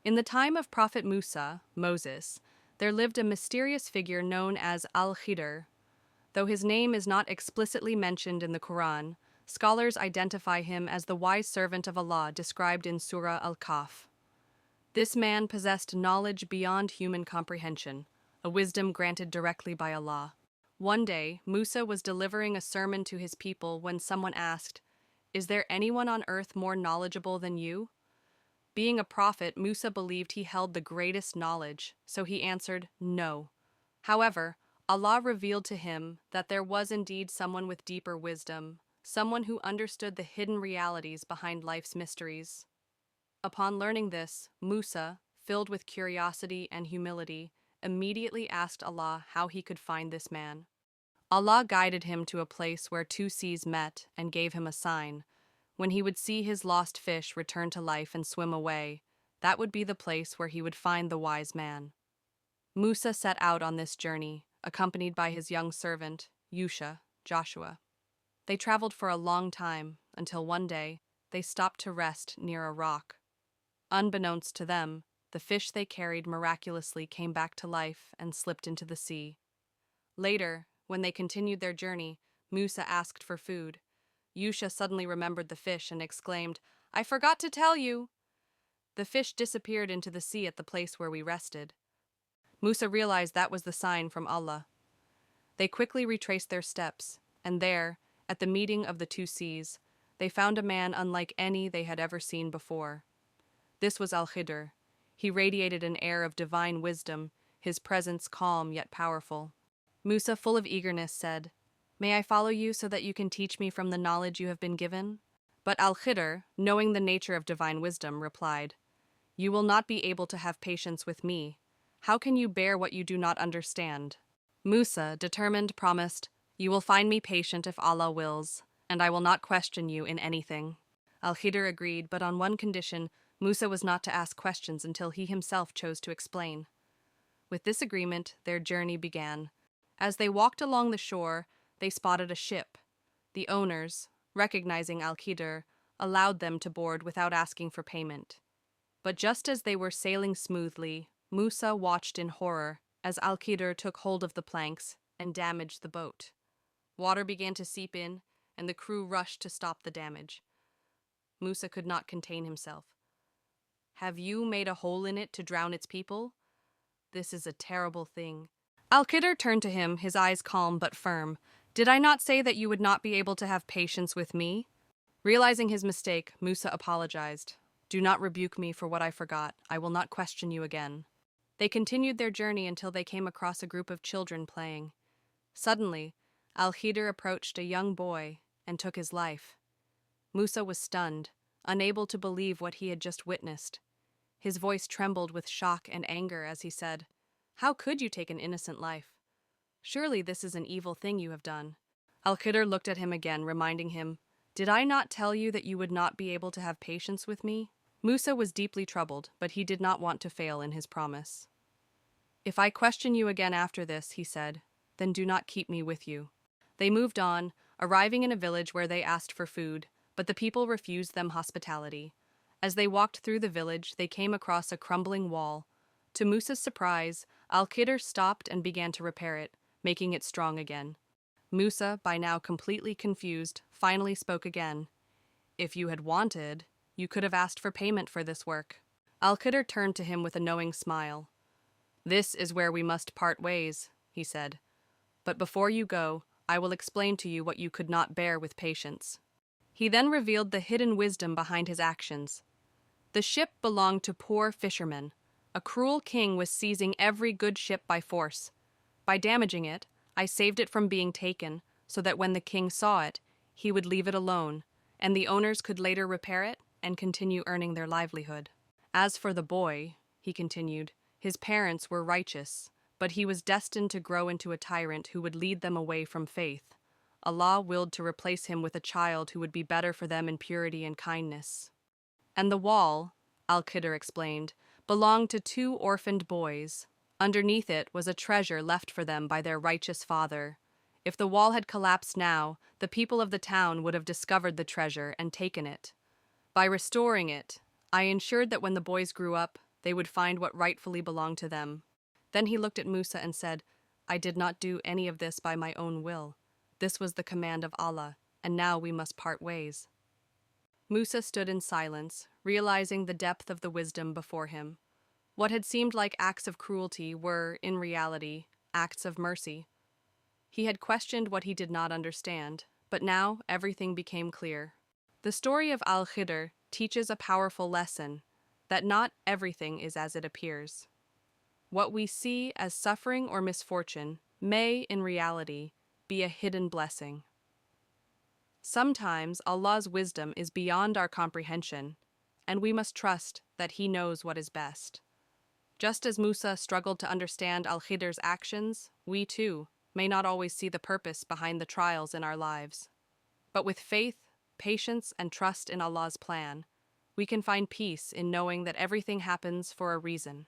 In the time of Prophet Musa, Moses, there lived a mysterious figure known as Khidr. Though his name is not explicitly mentioned in the Quran, scholars identify him as the wise servant of Allah described in Surah Al-Kahf. This man possessed knowledge beyond human comprehension, a wisdom granted directly by Allah. One day, Musa was delivering a sermon to his people when someone asked, "Is there anyone on earth more knowledgeable than you?" Being a prophet, Musa believed he held the greatest knowledge, so he answered, "No." However, Allah revealed to him that there was indeed someone with deeper wisdom, someone who understood the hidden realities behind life's mysteries. Upon learning this, Musa, filled with curiosity and humility, immediately asked Allah how he could find this man. Allah guided him to a place where two seas met and gave him a sign. When he would see his lost fish return to life and swim away, that would be the place where he would find the wise man. Musa set out on this journey, accompanied by his young servant, Joshua. They traveled for a long time, until one day, they stopped to rest near a rock. Unbeknownst to them, the fish they carried miraculously came back to life and slipped into the sea. Later, when they continued their journey, Musa asked for food. Yusha suddenly remembered the fish and exclaimed, "I forgot to tell you!" The fish disappeared into the sea at the place where we rested. Musa realized that was the sign from Allah. They quickly retraced their steps, and there, at the meeting of the two seas, they found a man unlike any they had ever seen before. This was Khidr. He radiated an air of divine wisdom, his presence calm yet powerful. Musa, full of eagerness, said, "May I follow you so that you can teach me from the knowledge you have been given?" But Khidr, knowing the nature of divine wisdom, replied, "You will not be able to have patience with me. How can you bear what you do not understand?" Musa, determined, promised, "You will find me patient if Allah wills, and I will not question you in anything." Khidr agreed, but on one condition: Musa was not to ask questions until he himself chose to explain. With this agreement, their journey began. As they walked along the shore, they spotted a ship. The owners, recognizing Khidr, allowed them to board without asking for payment. But just as they were sailing smoothly, Musa watched in horror as Khidr took hold of the planks and damaged the boat. Water began to seep in, and the crew rushed to stop the damage. Musa could not contain himself. "Have you made a hole in it to drown its people? This is a terrible thing." Khidr turned to him, his eyes calm but firm. "Did I not say that you would not be able to have patience with me?" Realizing his mistake, Musa apologized. "Do not rebuke me for what I forgot. I will not question you again." They continued their journey until they came across a group of children playing. Suddenly, Khidr approached a young boy and took his life. Musa was stunned, unable to believe what he had just witnessed. His voice trembled with shock and anger as he said, "How could you take an innocent life? Surely this is an evil thing you have done." Khidr looked at him again, reminding him, "Did I not tell you that you would not be able to have patience with me?" Musa was deeply troubled, but he did not want to fail in his promise. "If I question you again after this," he said, "then do not keep me with you." They moved on, arriving in a village where they asked for food, but the people refused them hospitality. As they walked through the village, they came across a crumbling wall. To Musa's surprise, Khidr stopped and began to repair it, making it strong again. Musa, by now completely confused, finally spoke again. "If you had wanted, you could have asked for payment for this work." Khidr turned to him with a knowing smile. "This is where we must part ways," he said. "But before you go, I will explain to you what you could not bear with patience." He then revealed the hidden wisdom behind his actions. The ship belonged to poor fishermen. A cruel king was seizing every good ship by force. By damaging it, I saved it from being taken, so that when the king saw it, he would leave it alone, and the owners could later repair it and continue earning their livelihood. As for the boy, he continued, his parents were righteous, but he was destined to grow into a tyrant who would lead them away from faith. Allah willed to replace him with a child who would be better for them in purity and kindness. And the wall, Khidr explained, belonged to two orphaned boys. Underneath it was a treasure left for them by their righteous father. If the wall had collapsed now, the people of the town would have discovered the treasure and taken it. By restoring it, I ensured that when the boys grew up, they would find what rightfully belonged to them. Then he looked at Musa and said, I did not do any of this by my own will. This was the command of Allah, and now we must part ways. Musa stood in silence, realizing the depth of the wisdom before him. What had seemed like acts of cruelty were, in reality, acts of mercy. He had questioned what he did not understand, but now everything became clear. The story of Khidr teaches a powerful lesson, that not everything is as it appears. What we see as suffering or misfortune may, in reality, be a hidden blessing. Sometimes Allah's wisdom is beyond our comprehension, and we must trust that He knows what is best. Just as Musa struggled to understand Khidr's actions, we too may not always see the purpose behind the trials in our lives. But with faith, patience, and trust in Allah's plan, we can find peace in knowing that everything happens for a reason.